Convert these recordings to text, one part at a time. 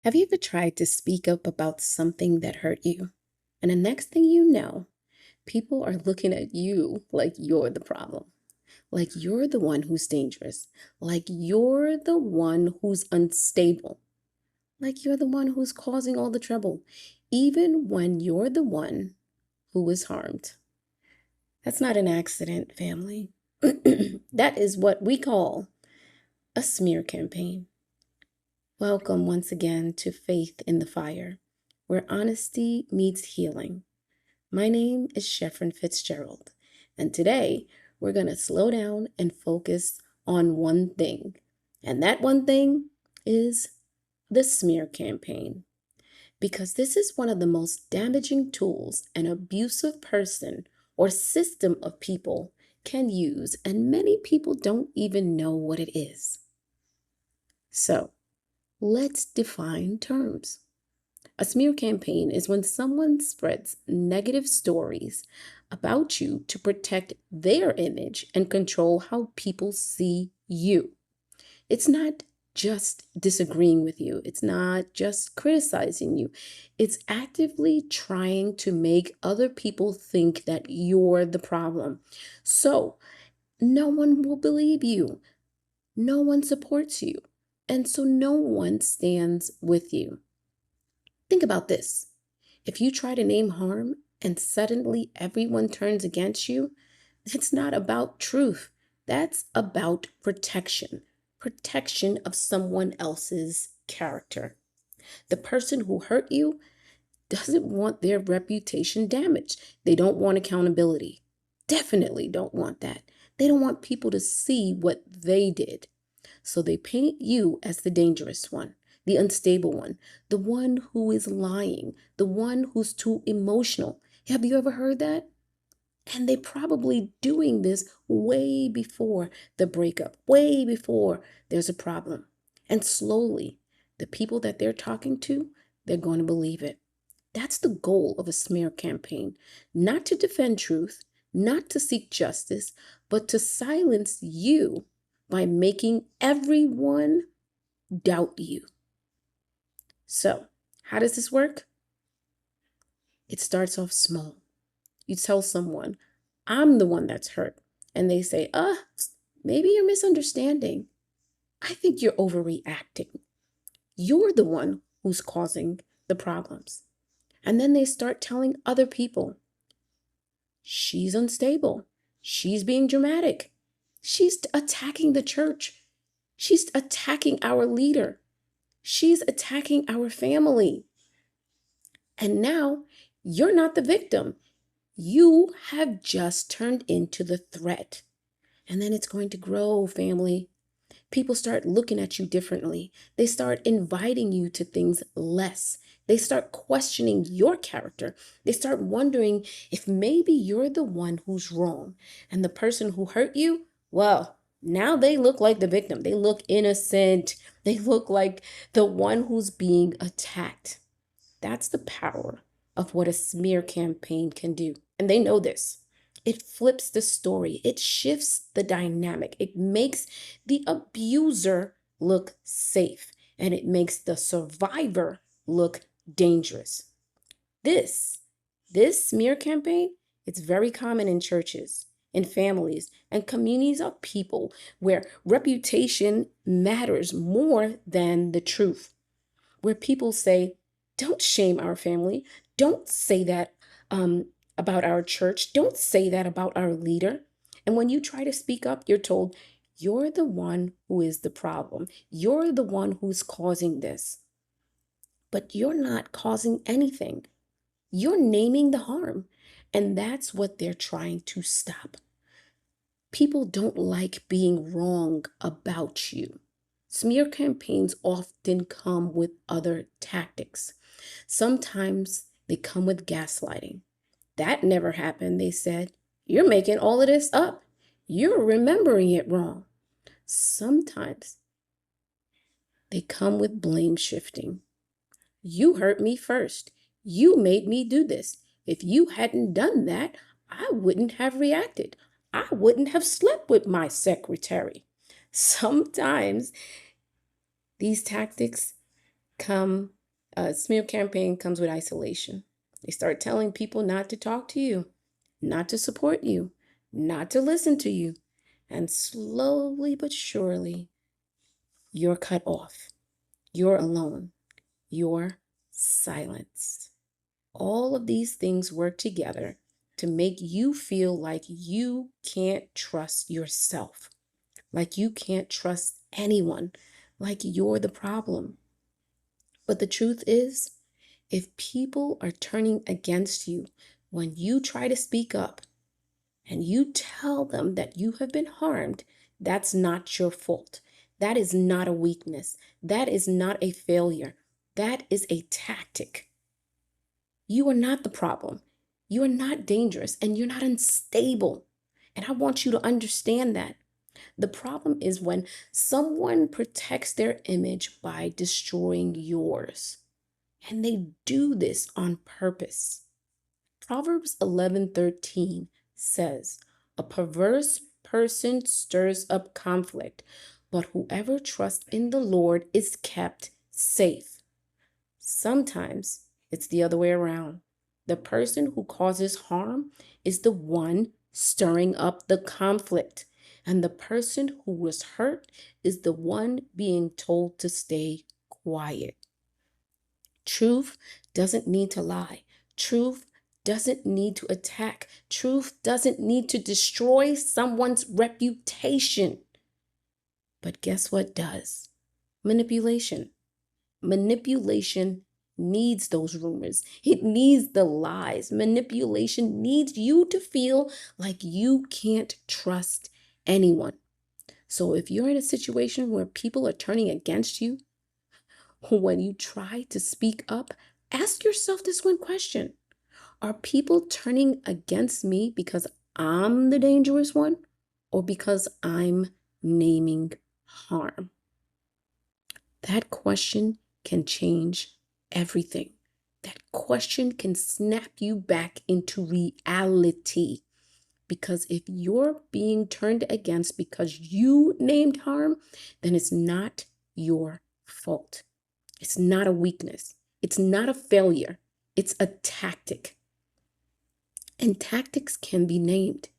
Have you ever tried to speak up about something that hurt you? And the next thing you know, people are looking at you like you're the problem, like you're the one who's dangerous, like you're the one who's unstable, like you're the one who's causing all the trouble, even when you're the one who was harmed. That's not an accident, family. That is what we call a smear campaign. Welcome once again to Faith in the Fire, where honesty meets healing. My name is Chepren Fitzgerald, and today we're going to slow down and focus on one thing. And that one thing is the smear campaign. Because this is one of the most damaging tools an abusive person or system of people can use, and many people don't even know what it is. So, let's define terms. A smear campaign is when someone spreads negative stories about you to protect their image and control how people see you. It's not just disagreeing with you, it's not just criticizing you. It's actively trying to make other people think that you're the problem. So, no one will believe you, no one supports you, and so no one stands with you. Think about this. If you try to name harm and suddenly everyone turns against you, it's not about truth. That's about protection. Protection of someone else's character. The person who hurt you doesn't want their reputation damaged. They don't want accountability. Definitely don't want that. They don't want people to see what they did. So they paint you as the dangerous one, the unstable one, the one who is lying, the one who's too emotional. Have you ever heard that? And they're probably doing this way before the breakup, way before there's a problem. And slowly, the people that they're talking to, they're going to believe it. That's the goal of a smear campaign, not to defend truth, not to seek justice, but to silence you by making everyone doubt you. So, how does this work? It starts off small. You tell someone, I'm the one that's hurt. And they say, maybe you're misunderstanding. I think you're overreacting. You're the one who's causing the problems. And then they start telling other people, she's unstable. She's being dramatic. She's attacking the church. She's attacking our leader. She's attacking our family. And now you're not the victim. You have just turned into the threat. And then it's going to grow, family. People start looking at you differently. They start inviting you to things less. They start questioning your character. They start wondering if maybe you're the one who's wrong. And the person who hurt you, well, now they look like the victim. They look innocent. They look like the one who's being attacked. That's the power of what a smear campaign can do. And they know this. It flips the story. It shifts the dynamic. It makes the abuser look safe, and it makes the survivor look dangerous. This smear campaign, it's very common in churches, in families, and communities of people where reputation matters more than the truth. Where people say, don't shame our family. Don't say that about our church. Don't say that about our leader. And when you try to speak up, you're told, you're the one who is the problem. You're the one who's causing this. But you're not causing anything. You're naming the harm. And that's what they're trying to stop. People don't like being wrong about you. Smear campaigns often come with other tactics. Sometimes they come with gaslighting. That never happened, they said. You're making all of this up. You're remembering it wrong. Sometimes they come with blame shifting. You hurt me first. You made me do this. If you hadn't done that, I wouldn't have reacted. I wouldn't have slept with my secretary. Sometimes these tactics come A smear campaign comes with isolation. They start telling people not to talk to you, not to support you, not to listen to you. And slowly but surely, you're cut off. You're alone. You're silenced. All of these things work together to make you feel like you can't trust yourself, like you can't trust anyone, like you're the problem. But the truth is, if people are turning against you when you try to speak up and you tell them that you have been harmed, that's not your fault. That is not a weakness. That is not a failure. That is a tactic. You are not the problem. You are not dangerous and you're not unstable. And I want you to understand that. The problem is when someone protects their image by destroying yours. And they do this on purpose. Proverbs 11:13 says, "A perverse person stirs up conflict, but whoever trusts in the Lord is kept safe." Sometimes it's the other way around. The person who causes harm is the one stirring up the conflict, and the person who was hurt is the one being told to stay quiet. Truth doesn't need to lie. Truth doesn't need to attack. Truth doesn't need to destroy someone's reputation. But guess what does? Manipulation. Manipulation needs those rumors. It needs the lies. Manipulation needs you to feel like you can't trust anyone. So if you're in a situation where people are turning against you, when you try to speak up, ask yourself this one question. Are people turning against me because I'm the dangerous one or because I'm naming harm? That question can change everything. That question can snap you back into reality. Because if you're being turned against because you named harm, then it's not your fault. It's not a weakness. It's not a failure. It's a tactic. And tactics can be named.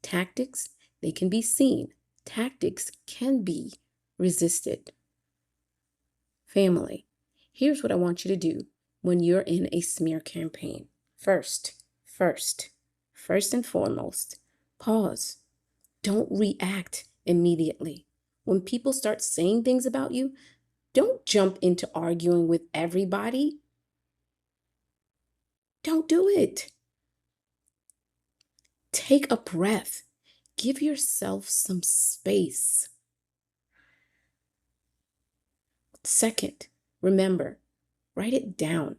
Tactics, they can be seen. Tactics can be resisted. Family, here's what I want you to do when you're in a smear campaign. First and foremost, pause. Don't react immediately. When people start saying things about you, don't jump into arguing with everybody. Don't do it. Take a breath. Give yourself some space. Second, remember, write it down.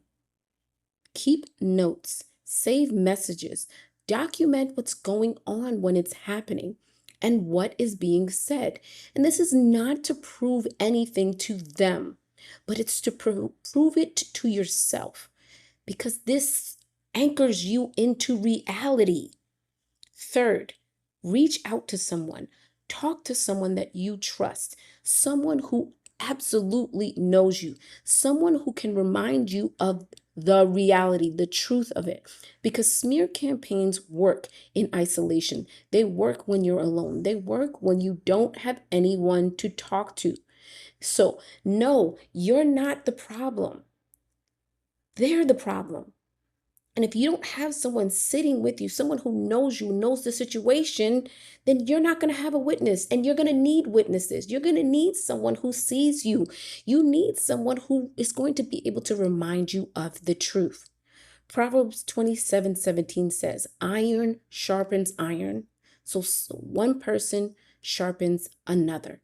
Keep notes, save messages, document what's going on when it's happening and what is being said. And this is not to prove anything to them, but it's to prove it to yourself because this anchors you into reality. Third, reach out to someone. Talk to someone that you trust, someone who absolutely knows you, someone who can remind you of the reality, the truth of it. Because smear campaigns work in isolation. They work when you're alone. They work when you don't have anyone to talk to. So, no, you're not the problem. They're the problem. And if you don't have someone sitting with you, someone who knows you, knows the situation, then you're not going to have a witness and you're going to need witnesses. You're going to need someone who sees you. You need someone who is going to be able to remind you of the truth. Proverbs 27:17 says, "Iron sharpens iron, so one person sharpens another."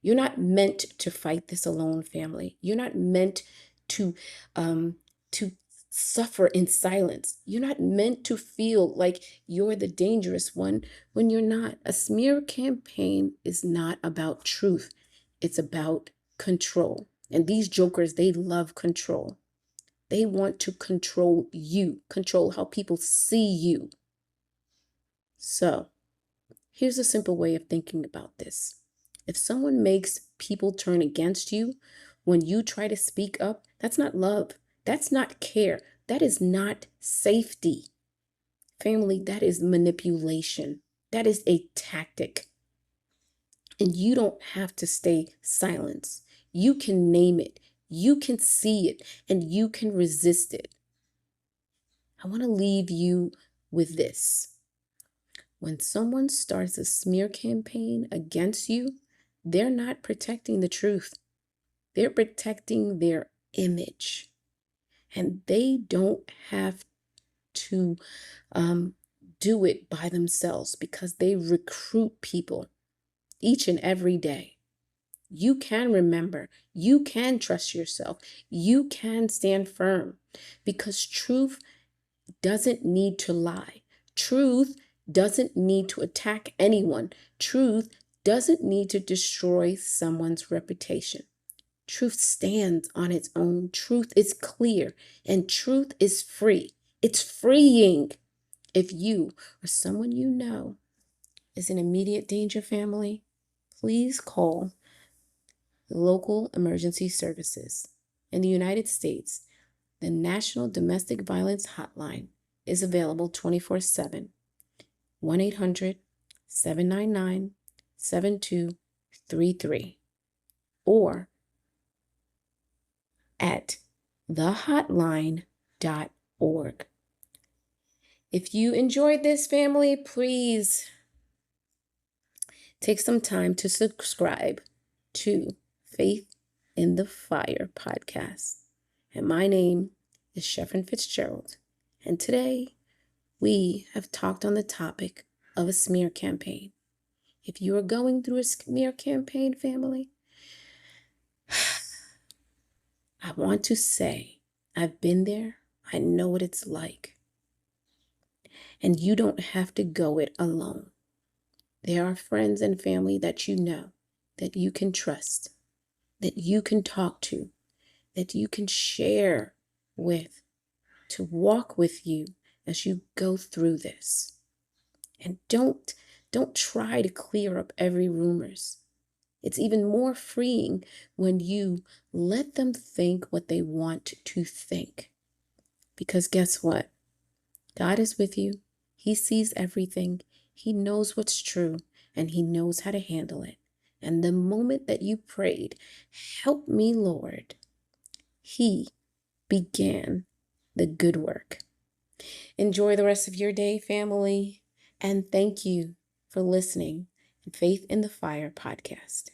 You're not meant to fight this alone, family. You're not meant to to suffer in silence. You're not meant to feel like you're the dangerous one when you're not. A smear campaign is not about truth. It's about control. And these jokers, they love control. They want to control you, control how people see you. So, here's a simple way of thinking about this. If someone makes people turn against you, When you try to speak up, that's not love. That's not care. That is not safety. Family, that is manipulation. That is a tactic. And you don't have to stay silent. You can name it. You can see it, and you can resist it. I want to leave you with this. When someone starts a smear campaign against you, they're not protecting the truth. They're protecting their image. And they don't have to do it by themselves because they recruit people each and every day. You can remember, you can trust yourself, you can stand firm because truth doesn't need to lie. Truth doesn't need to attack anyone. Truth doesn't need to destroy someone's reputation. Truth stands on its own. Truth is clear and truth is free. It's freeing. If you or someone you know is in immediate danger, family, please call the local emergency services. In the United States, the National Domestic Violence Hotline is available 24/7, 1-800-799-7233, or at thehotline.org. If you enjoyed this, family, please take some time to subscribe to Faith in the Fire podcast. And my name is Chepren Fitzgerald. And today we have talked on the topic of a smear campaign. If you are going through a smear campaign, family, I want to say I've been there. I know what it's like. And you don't have to go it alone. There are friends and family that you know, that you can trust, that you can talk to, that you can share with, to walk with you as you go through this. And don't try to clear up every rumors. It's even more freeing when you let them think what they want to think. Because guess what? God is with you. He sees everything. He knows what's true, and he knows how to handle it. And the moment that you prayed, "Help me, Lord," he began the good work. Enjoy the rest of your day, family, and thank you for listening to Faith in the Fire podcast.